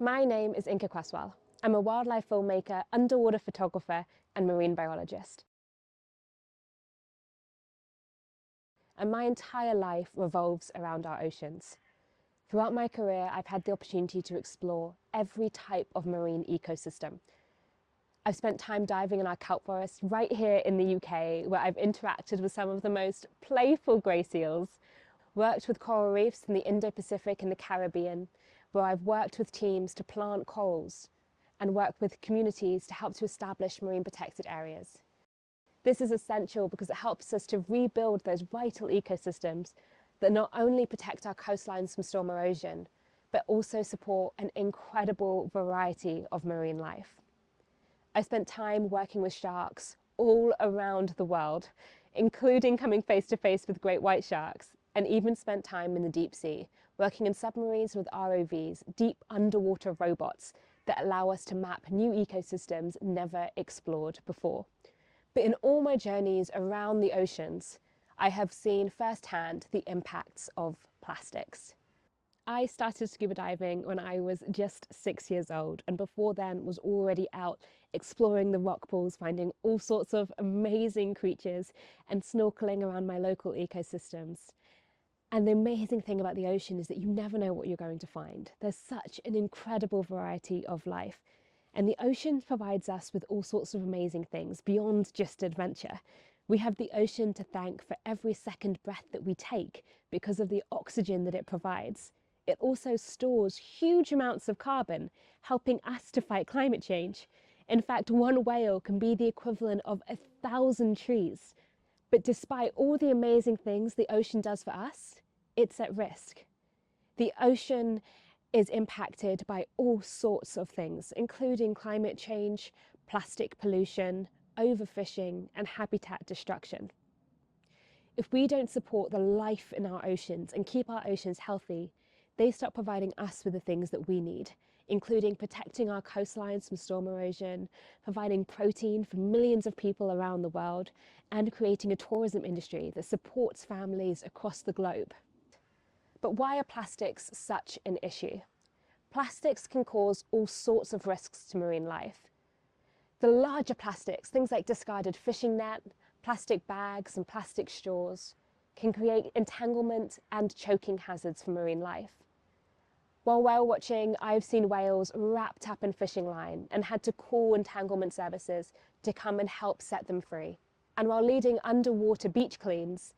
My name is Inka Cresswell. I'm a wildlife filmmaker, underwater photographer, and marine biologist. And my entire life revolves around our oceans. Throughout my career, I've had the opportunity to explore every type of marine ecosystem. I've spent time diving in our kelp forest right here in the UK, where I've interacted with some of the most playful grey seals, worked with coral reefs in the Indo-Pacific and the Caribbean, where I've worked with teams to plant corals and worked with communities to help to establish marine protected areas. This is essential because it helps us to rebuild those vital ecosystems that not only protect our coastlines from storm erosion, but also support an incredible variety of marine life. I spent time working with sharks all around the world, including coming face to face with great white sharks, and even spent time in the deep sea, working in submarines with ROVs, deep underwater robots that allow us to map new ecosystems never explored before. But in all my journeys around the oceans, I have seen firsthand the impacts of plastics. I started scuba diving when I was just 6 years old, and before then was already out exploring the rock pools, finding all sorts of amazing creatures and snorkeling around my local ecosystems. And the amazing thing about the ocean is that you never know what you're going to find. There's such an incredible variety of life. And the ocean provides us with all sorts of amazing things beyond just adventure. We have the ocean to thank for every second breath that we take because of the oxygen that it provides. It also stores huge amounts of carbon, helping us to fight climate change. In fact, one whale can be the equivalent of 1,000 trees. But despite all the amazing things the ocean does for us, it's at risk. The ocean is impacted by all sorts of things, including climate change, plastic pollution, overfishing, and habitat destruction. If we don't support the life in our oceans and keep our oceans healthy, they stop providing us with the things that we need, including protecting our coastlines from storm erosion, providing protein for millions of people around the world, and creating a tourism industry that supports families across the globe. But why are plastics such an issue? Plastics can cause all sorts of risks to marine life. The larger plastics, things like discarded fishing net, plastic bags, and plastic straws, can create entanglement and choking hazards for marine life. While whale watching, I've seen whales wrapped up in fishing line and had to call entanglement services to come and help set them free. And while leading underwater beach cleans,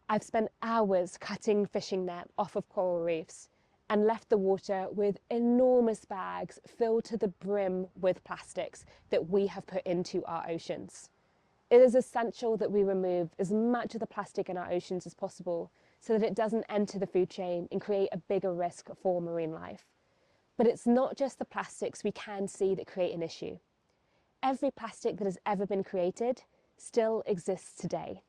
I've spent hours cutting fishing net off of coral reefs and left the water with enormous bags filled to the brim with plastics that we have put into our oceans. It is essential that we remove as much of the plastic in our oceans as possible so that it doesn't enter the food chain and create a bigger risk for marine life. But it's not just the plastics we can see that create an issue. Every plastic that has ever been created still exists today,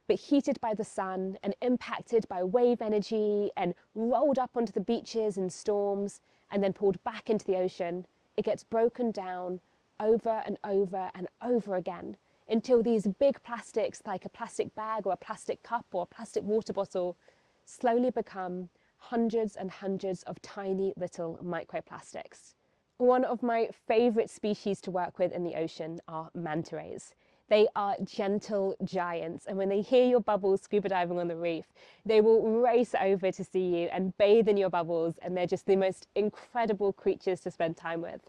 but heated by the sun and impacted by wave energy and rolled up onto the beaches in storms and then pulled back into the ocean, it gets broken down over and over and over again until these big plastics, like a plastic bag or a plastic cup or a plastic water bottle, slowly become hundreds and hundreds of tiny little microplastics. One of my favorite species to work with in the ocean are manta rays. They are gentle giants, and when they hear your bubbles scuba diving on the reef, they will race over to see you and bathe in your bubbles, and they're just the most incredible creatures to spend time with.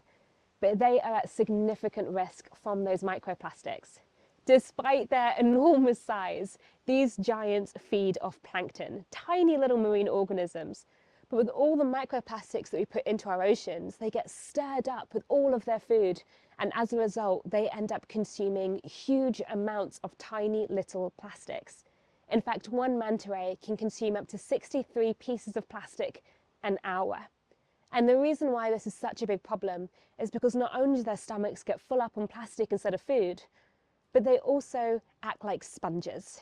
But they are at significant risk from those microplastics. Despite their enormous size, these giants feed off plankton, tiny little marine organisms. But with all the microplastics that we put into our oceans, they get stirred up with all of their food, and as a result, they end up consuming huge amounts of tiny little plastics. In fact, one manta ray can consume up to 63 pieces of plastic an hour. And the reason why this is such a big problem is because not only do their stomachs get full up on plastic instead of food, but they also act like sponges.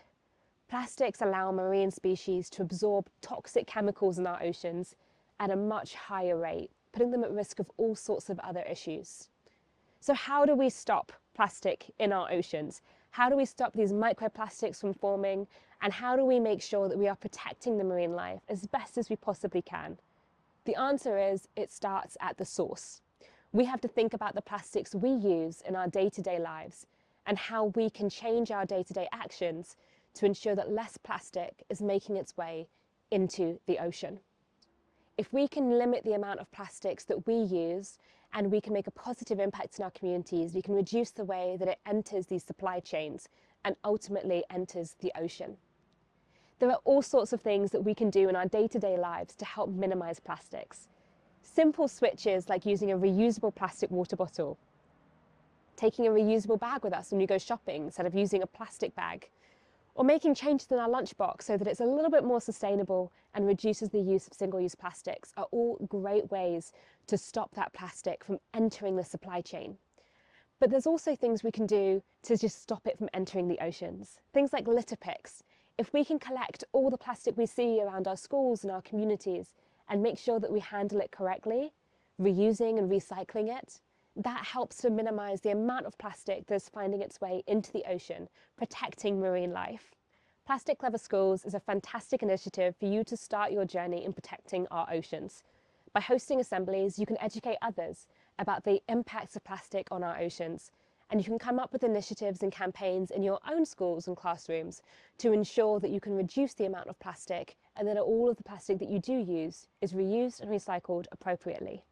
Plastics allow marine species to absorb toxic chemicals in our oceans at a much higher rate, putting them at risk of all sorts of other issues. So how do we stop plastic in our oceans? How do we stop these microplastics from forming? And how do we make sure that we are protecting the marine life as best as we possibly can? The answer is it starts at the source. We have to think about the plastics we use in our day-to-day lives and how we can change our day-to-day actions to ensure that less plastic is making its way into the ocean. If we can limit the amount of plastics that we use and we can make a positive impact in our communities, we can reduce the way that it enters these supply chains and ultimately enters the ocean. There are all sorts of things that we can do in our day-to-day lives to help minimize plastics. Simple switches like using a reusable plastic water bottle, taking a reusable bag with us when we go shopping instead of using a plastic bag, or making changes in our lunchbox so that it's a little bit more sustainable and reduces the use of single-use plastics are all great ways to stop that plastic from entering the supply chain. But there's also things we can do to just stop it from entering the oceans. Things like litter picks. If we can collect all the plastic we see around our schools and our communities and make sure that we handle it correctly, reusing and recycling it, that helps to minimize the amount of plastic that's finding its way into the ocean, protecting marine life. Plastic Clever Schools is a fantastic initiative for you to start your journey in protecting our oceans. By hosting assemblies, you can educate others about the impacts of plastic on our oceans, and you can come up with initiatives and campaigns in your own schools and classrooms to ensure that you can reduce the amount of plastic and that all of the plastic that you do use is reused and recycled appropriately.